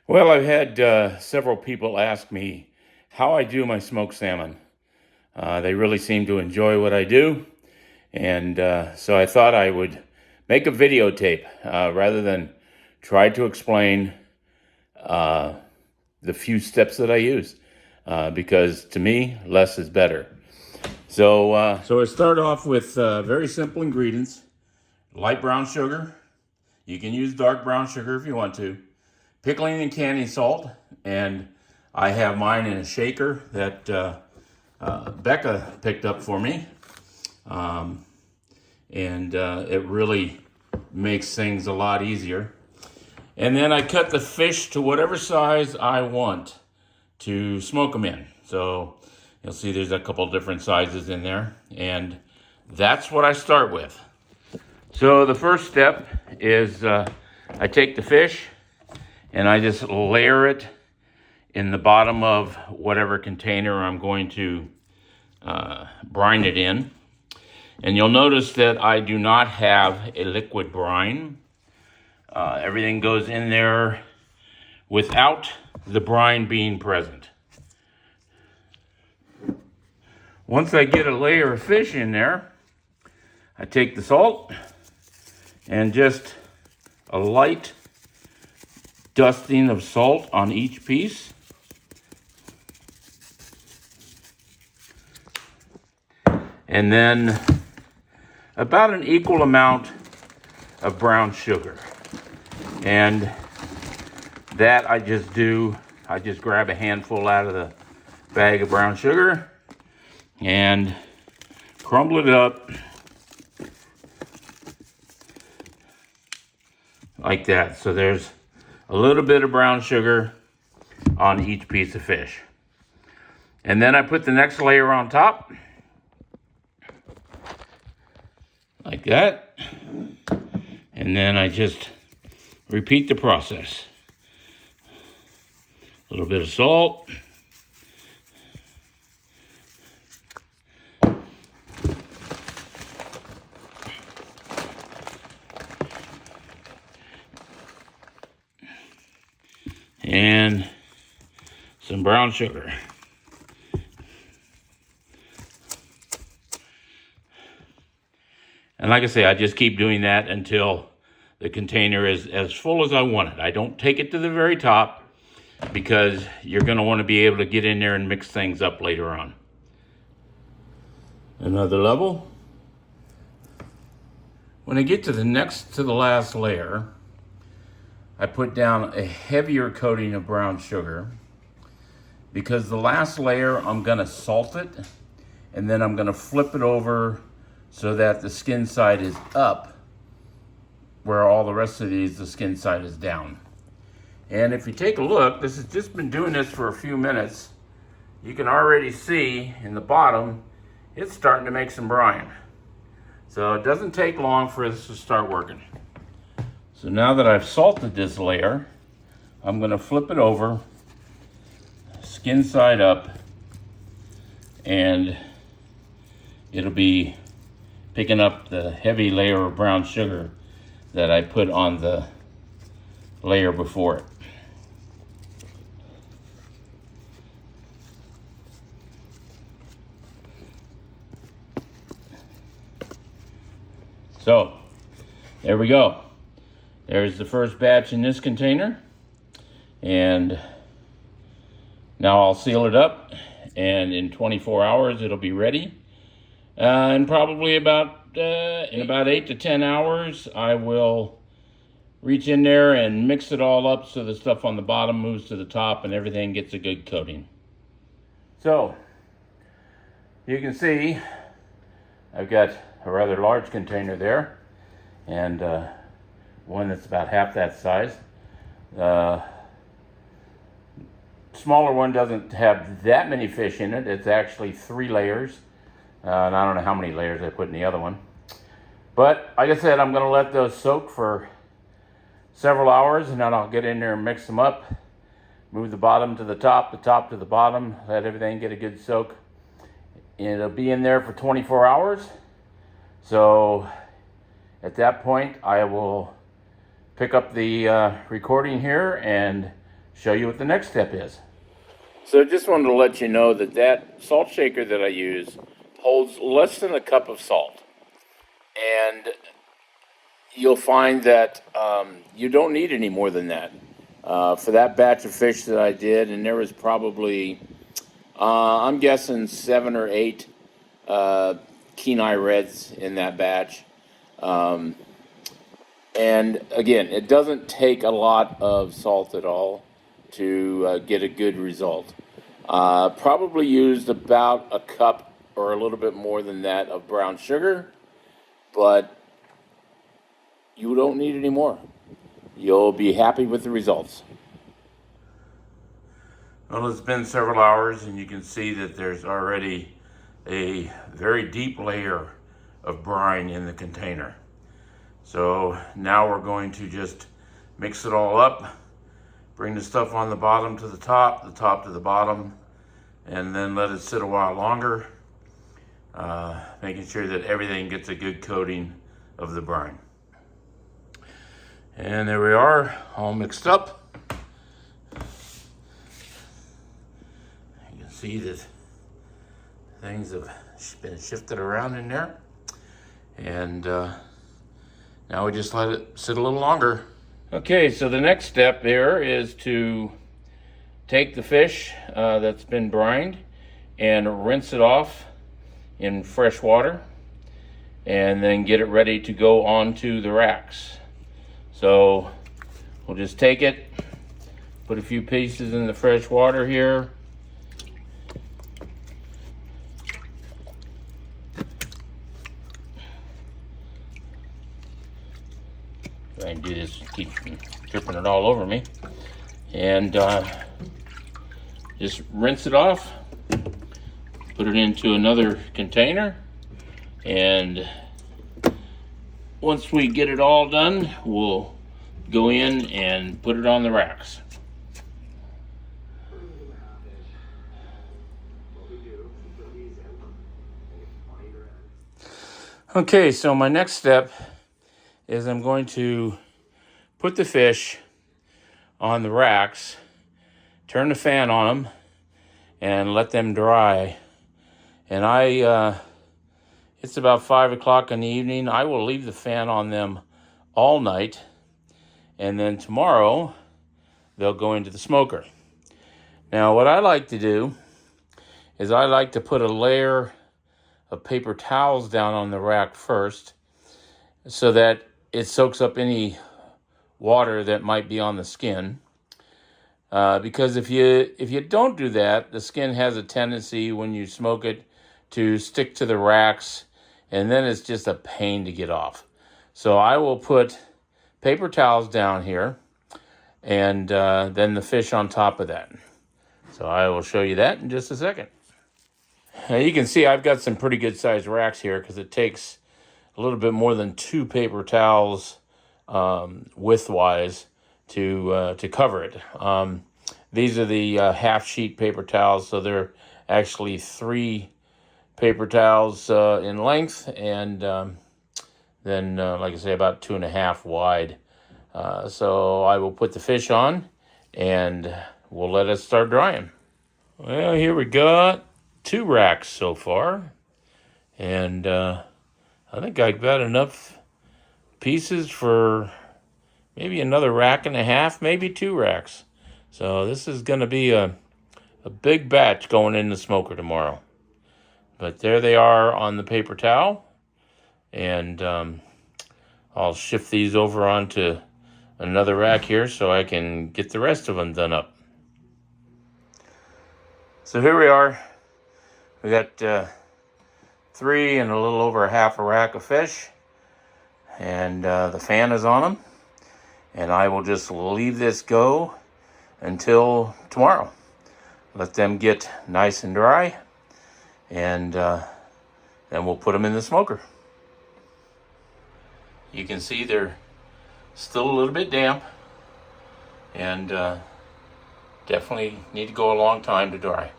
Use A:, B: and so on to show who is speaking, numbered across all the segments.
A: Well, I've had several people ask me how I do my smoked salmon. They really seem to enjoy what I do, and so I thought I would make a videotape rather than try to explain uh, the few steps that I use, because to me, less is better. So I start off with very simple ingredients: light brown sugar. You can use dark brown sugar if you want to. Pickling and canning salt, and I have mine in a shaker that Becca picked up for me, and it really makes things a lot easier. And then I cut the fish to whatever size I want to smoke them in. So you'll see there's a couple different sizes in there, and that's what I start with. So the first step is I take the fish and I just layer it in the bottom of whatever container I'm going to brine it in. And you'll notice that I do not have a liquid brine. Everything goes in there without the brine being present. Once I get a layer of fish in there, I take the salt and just a light dusting of salt on each piece. And then about an equal amount of brown sugar. And that I just grab a handful out of the bag of brown sugar and crumble it up like that. So there's a little bit of brown sugar on each piece of fish. And then I put the next layer on top, like that. And then I just repeat the process. A little bit of salt. And some brown sugar. And like I say, I just keep doing that until the container is as full as I want it. I don't take it to the very top because you're going to want to be able to get in there and mix things up later on. Another level. When I get to the last layer, I put down a heavier coating of brown sugar because the last layer I'm going to salt it, and then I'm going to flip it over so that the skin side is up, where all the rest of these, the skin side is down. And if you take a look, this has just been doing this for a few minutes. You can already see in the bottom, it's starting to make some brine. So it doesn't take long for this to start working. So now that I've salted this layer, I'm going to flip it over, skin side up, and it'll be picking up the heavy layer of brown sugar that I put on the layer before it. So, there we go. There's the first batch in this container, and now I'll seal it up, and in 24 hours it'll be ready. And probably in about 8 to 10 hours, I will reach in there and mix it all up so the stuff on the bottom moves to the top and everything gets a good coating. So, you can see I've got a rather large container there, and one that's about half that size. The smaller one doesn't have that many fish in it. It's actually 3 layers. And I don't know how many layers I put in the other one. But like I said, I'm going to let those soak for several hours, and then I'll get in there and mix them up. Move the bottom to the top to the bottom, let everything get a good soak. And it'll be in there for 24 hours. So at that point, I will pick up the recording here and show you what the next step is. So I just wanted to let you know that that salt shaker that I use holds less than a cup of salt. And you'll find that you don't need any more than that. For that batch of fish that I did, and there was probably, I'm guessing 7 or 8 Kenai Reds in that batch. And again, it doesn't take a lot of salt at all to get a good result. Probably used about a cup or a little bit more than that of brown sugar, but you don't need any more. You'll be happy with the results. Well, it's been several hours and you can see that there's already a very deep layer of brine in the container. So now we're going to just mix it all up, bring the stuff on the bottom to the top to the bottom, and then let it sit a while longer, making sure that everything gets a good coating of the brine. And there we are, all mixed up. You can see that things have been shifted around in there. And now we just let it sit a little longer. Okay, so the next step there is to take the fish that's been brined and rinse it off in fresh water, and then get it ready to go onto the racks. So we'll just take it, put a few pieces in the fresh water here. Try and do this, keep dripping it all over me. And just rinse it off, put it into another container, and once we get it all done, we'll go in and put it on the racks. Okay, so my next step is I'm going to put the fish on the racks, turn the fan on them, and let them dry. And it's about 5 o'clock in the evening. I will leave the fan on them all night, and then tomorrow they'll go into the smoker. Now, what I like to do is I like to put a layer of paper towels down on the rack first so that it soaks up any water that might be on the skin. Because if you don't do that, the skin has a tendency when you smoke it to stick to the racks, and then it's just a pain to get off. So I will put paper towels down here, and then the fish on top of that. So I will show you that in just a second. Now you can see I've got some pretty good sized racks here because it takes a little bit more than 2 paper towels width-wise to cover it. These are the half sheet paper towels, so they're actually 3 paper towels in length, and then like I say, about 2.5 wide. So I will put the fish on and we'll let it start drying. Well, here we got 2 racks so far, and I think I've got enough pieces for maybe another rack and a half, maybe 2 racks. So this is going to be a big batch going in the smoker tomorrow. But there they are on the paper towel, and I'll shift these over onto another rack here so I can get the rest of them done up. So here we are. We got 3 and a little over half a rack of fish, and the fan is on them, and I will just leave this go until tomorrow. Let them get nice and dry, and then we'll put them in the smoker. You can see they're still a little bit damp, and definitely need to go a long time to dry.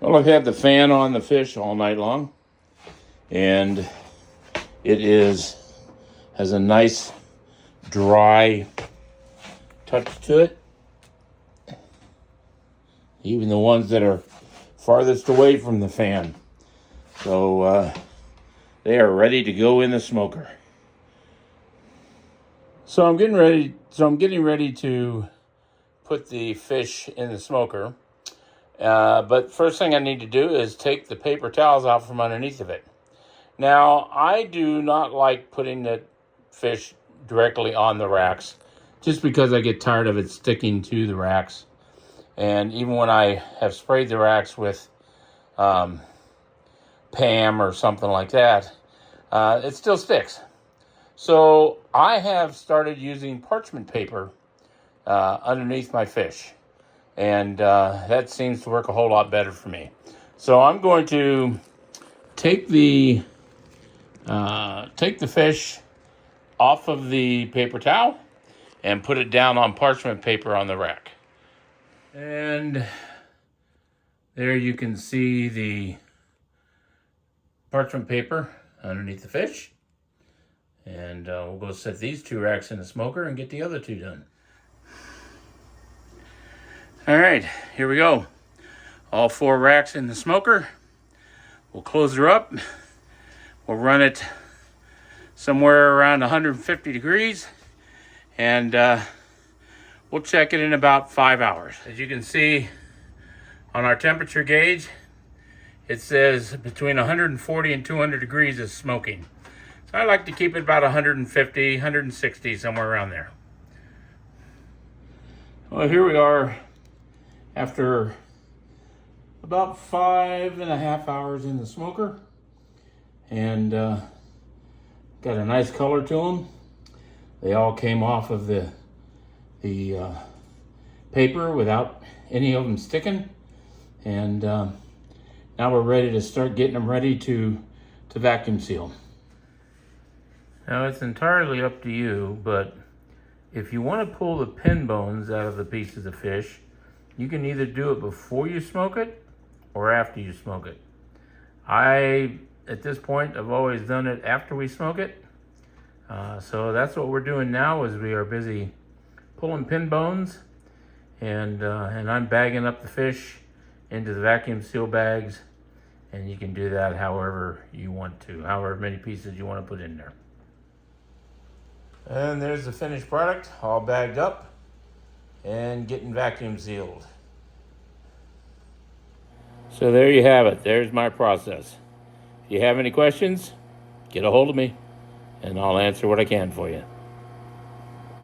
A: Well, I've had the fan on the fish all night long, and it has a nice dry touch to it. Even the ones that are farthest away from the fan. So they are ready to go in the smoker. So I'm getting ready to put the fish in the smoker. But first thing I need to do is take the paper towels out from underneath of it. Now, I do not like putting the fish directly on the racks, just because I get tired of it sticking to the racks. And even when I have sprayed the racks with Pam or something like that, it still sticks. So I have started using parchment paper underneath my fish. And that seems to work a whole lot better for me. So I'm going to take the fish off of the paper towel and put it down on parchment paper on the rack. And there you can see the parchment paper underneath the fish. And we'll go set these 2 racks in the smoker and get the other 2 done. All right, here we go. All 4 racks in the smoker. We'll close her up. We'll run it somewhere around 150 degrees. And we'll check it in about 5 hours. As you can see on our temperature gauge, it says between 140 and 200 degrees is smoking. So I like to keep it about 150, 160, somewhere around there. Well, here we are after about 5.5 hours in the smoker. And got a nice color to them. They all came off of the paper without any of them sticking. And now we're ready to start getting them ready to vacuum seal. Now it's entirely up to you, but if you want to pull the pin bones out of the pieces of fish, you can either do it before you smoke it or after you smoke it. At this point, I've always done it after we smoke it. So that's what we're doing now, is we are busy pulling pin bones, and I'm bagging up the fish into the vacuum seal bags, and you can do that however you want to, however many pieces you want to put in there. And there's the finished product, all bagged up and getting vacuum sealed. So there you have it. There's my process. If you have any questions, get a hold of me, and I'll answer what I can for you.